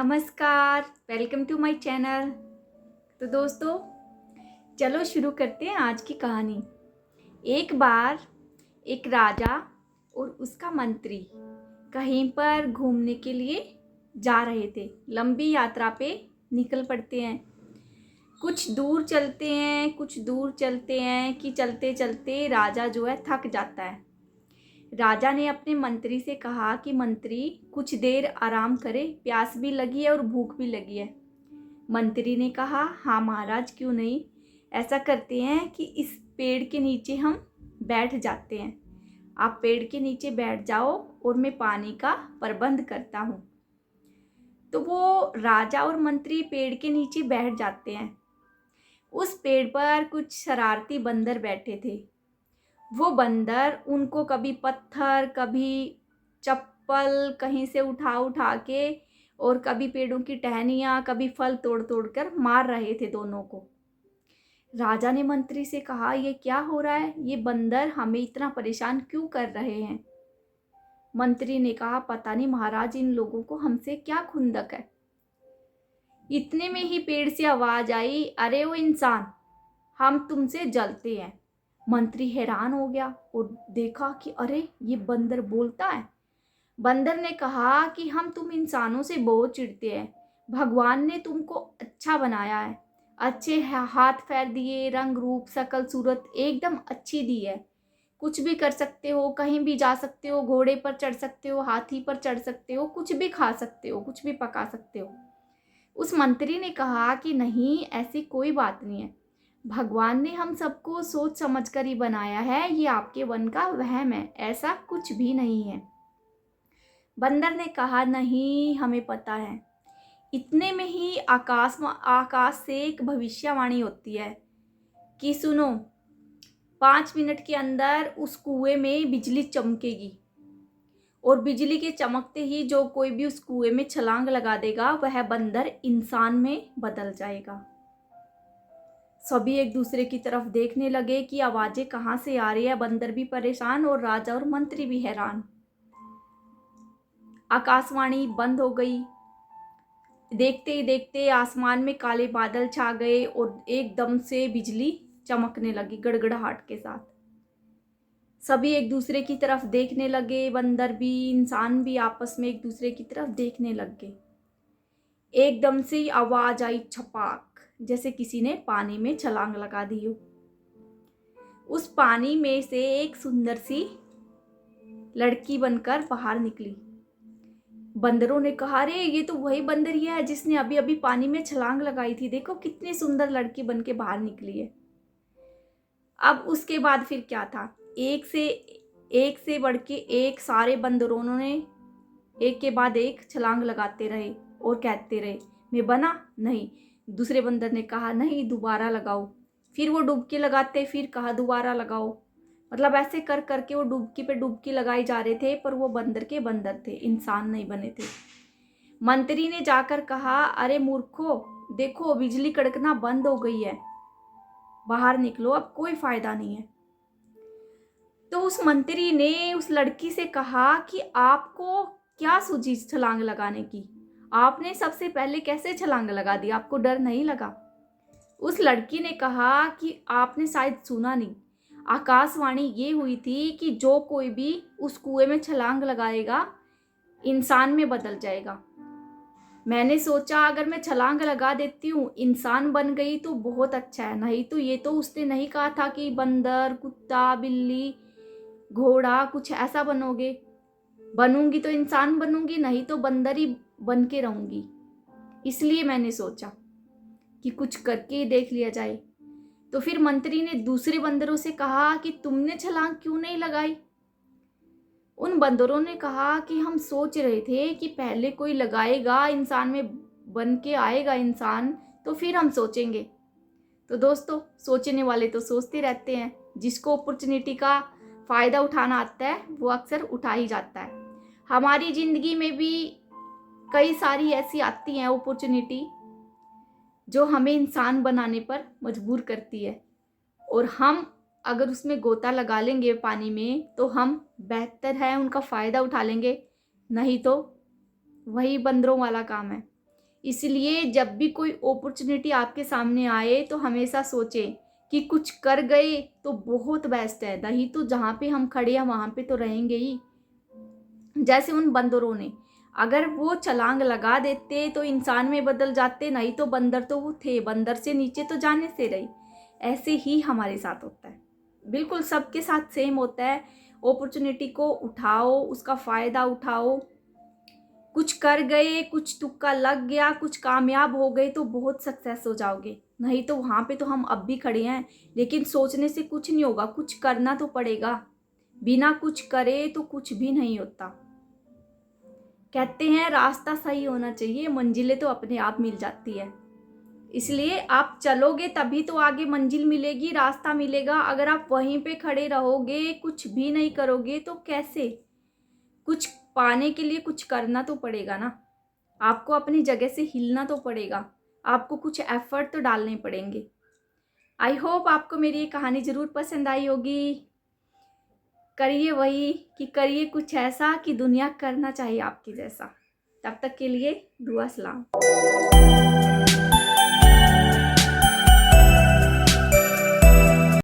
नमस्कार, welcome to my channel. तो दोस्तों, चलो शुरू करते हैं आज की कहानी। एक बार एक राजा और उसका मंत्री कहीं पर घूमने के लिए जा रहे थे। लंबी यात्रा पे निकल पड़ते हैं। कुछ दूर चलते हैं कि चलते चलते राजा जो है थक जाता है। राजा ने अपने मंत्री से कहा कि मंत्री कुछ देर आराम करे, प्यास भी लगी है और भूख भी लगी है। मंत्री ने कहा, हाँ महाराज, क्यों नहीं। ऐसा करते हैं कि इस पेड़ के नीचे हम बैठ जाते हैं। आप पेड़ के नीचे बैठ जाओ और मैं पानी का प्रबंध करता हूँ। तो वो राजा और मंत्री पेड़ के नीचे बैठ जाते हैं। उस पेड़ पर कुछ शरारती बंदर बैठे थे। वो बंदर उनको कभी पत्थर, कभी चप्पल कहीं से उठा के और कभी पेड़ों की टहनियाँ, कभी फल तोड़ तोड़ कर मार रहे थे दोनों को। राजा ने मंत्री से कहा, ये क्या हो रहा है? ये बंदर हमें इतना परेशान क्यों कर रहे हैं? मंत्री ने कहा, पता नहीं महाराज, इन लोगों को हमसे क्या खुंदक है। इतने में ही पेड़ से आवाज आई, अरे वो इंसान, हम तुमसे जलते हैं। मंत्री हैरान हो गया और देखा कि अरे ये बंदर बोलता है। बंदर ने कहा कि हम तुम इंसानों से बहुत चिढ़ते हैं। भगवान ने तुमको अच्छा बनाया है, अच्छे हाथ पैर दिए, रंग रूप शकल सूरत एकदम अच्छी दी है। कुछ भी कर सकते हो, कहीं भी जा सकते हो, घोड़े पर चढ़ सकते हो, हाथी पर चढ़ सकते हो, कुछ भी खा सकते हो, कुछ भी पका सकते हो। उस मंत्री ने कहा कि नहीं, ऐसी कोई बात नहीं है। भगवान ने हम सबको सोच समझ कर ही बनाया है, ये आपके मन का वहम है, ऐसा कुछ भी नहीं है। बंदर ने कहा, नहीं, हमें पता है। इतने में ही आकाश से एक भविष्यवाणी होती है कि सुनो, 5 मिनट के अंदर उस कुएं में बिजली चमकेगी और बिजली के चमकते ही जो कोई भी उस कुएं में छलांग लगा देगा वह बंदर इंसान में बदल जाएगा। सभी एक दूसरे की तरफ देखने लगे कि आवाजें कहाँ से आ रही है। बंदर भी परेशान और राजा और मंत्री भी हैरान। आकाशवाणी बंद हो गई। देखते ही देखते आसमान में काले बादल छा गए और एकदम से बिजली चमकने लगी गड़गड़ाहट के साथ। सभी एक दूसरे की तरफ देखने लगे। बंदर भी, इंसान भी आपस में एक दूसरे की तरफ देखने लग गए। एकदम से आवाज आई, छपाक, जैसे किसी ने पानी में छलांग लगा दी हो। उस पानी में से एक सुंदर सी लड़की बनकर बाहर निकली। बंदरों ने कहा, अरे ये तो वही बंदरिया है जिसने अभी अभी पानी में छलांग लगाई थी, देखो कितनी सुंदर लड़की बन के बाहर निकली है। अब उसके बाद फिर क्या था, एक से बढ़ के एक सारे बंदरों ने एक के बाद एक छलांग लगाते रहे और कहते रहे, मैं बना नहीं। दूसरे बंदर ने कहा, नहीं, दोबारा लगाओ। फिर वो डुबकी लगाते, फिर कहा दोबारा लगाओ। मतलब ऐसे कर करके वो डुबकी पे डुबकी लगाए जा रहे थे, पर वो बंदर के बंदर थे, इंसान नहीं बने थे। मंत्री ने जाकर कहा, अरे मूर्खो, देखो बिजली कड़कना बंद हो गई है, बाहर निकलो, अब कोई फायदा नहीं है। तो उस मंत्री ने उस लड़की से कहा कि आपको क्या सूझी छलांग लगाने की? आपने सबसे पहले कैसे छलांग लगा दी? आपको डर नहीं लगा? उस लड़की ने कहा कि आपने शायद सुना नहीं, आकाशवाणी ये हुई थी कि जो कोई भी उस कुएं में छलांग लगाएगा इंसान में बदल जाएगा। मैंने सोचा अगर मैं छलांग लगा देती हूँ, इंसान बन गई तो बहुत अच्छा है, नहीं तो ये तो उसने नहीं कहा था कि बंदर, कुत्ता, बिल्ली, घोड़ा कुछ ऐसा बनोगे। बनूंगी तो इंसान बनूंगी, नहीं तो बंदर ही बन के रहूंगी। इसलिए मैंने सोचा कि कुछ करके ही देख लिया जाए। तो फिर मंत्री ने दूसरे बंदरों से कहा कि तुमने छलांग क्यों नहीं लगाई? उन बंदरों ने कहा कि हम सोच रहे थे कि पहले कोई लगाएगा, इंसान में बन के आएगा इंसान, तो फिर हम सोचेंगे। तो दोस्तों, सोचने वाले तो सोचते रहते हैं। जिसको अपॉर्चुनिटी का फ़ायदा उठाना आता है वो अक्सर उठा ही जाता है। हमारी ज़िंदगी में भी कई सारी ऐसी आती हैं अपॉर्चुनिटी जो हमें इंसान बनाने पर मजबूर करती है, और हम अगर उसमें गोता लगा लेंगे पानी में तो हम बेहतर है उनका फ़ायदा उठा लेंगे, नहीं तो वही बंदरों वाला काम है। इसलिए जब भी कोई अपॉर्चुनिटी आपके सामने आए तो हमेशा सोचें कि कुछ कर गए तो बहुत बेस्ट है, नहीं तो जहाँ पे हम खड़े हैं वहाँ पे तो रहेंगे ही। जैसे उन बंदरों ने, अगर वो छलांग लगा देते तो इंसान में बदल जाते, नहीं तो बंदर तो वो थे, बंदर से नीचे तो जाने से रही। ऐसे ही हमारे साथ होता है, बिल्कुल सबके साथ सेम होता है। अपॉर्चुनिटी को उठाओ, उसका फ़ायदा उठाओ। कुछ कर गए, कुछ तुक्का लग गया, कुछ कामयाब हो गए तो बहुत सक्सेस हो जाओगे, नहीं तो वहाँ पे तो हम अब भी खड़े हैं। लेकिन सोचने से कुछ नहीं होगा, कुछ करना तो पड़ेगा। बिना कुछ करे तो कुछ भी नहीं होता। कहते हैं रास्ता सही होना चाहिए, मंजिलें तो अपने आप मिल जाती है। इसलिए आप चलोगे तभी तो आगे मंजिल मिलेगी, रास्ता मिलेगा। अगर आप वहीं पे खड़े रहोगे, कुछ भी नहीं करोगे तो कैसे? कुछ पाने के लिए कुछ करना तो पड़ेगा ना, आपको अपनी जगह से हिलना तो पड़ेगा, आपको कुछ एफर्ट तो डालने पड़ेंगे। आई होप आपको मेरी ये कहानी ज़रूर पसंद आई होगी। करिए वही कि करिए कुछ ऐसा कि दुनिया करना चाहिए आपकी जैसा। तब तक के लिए दुआ सलाम।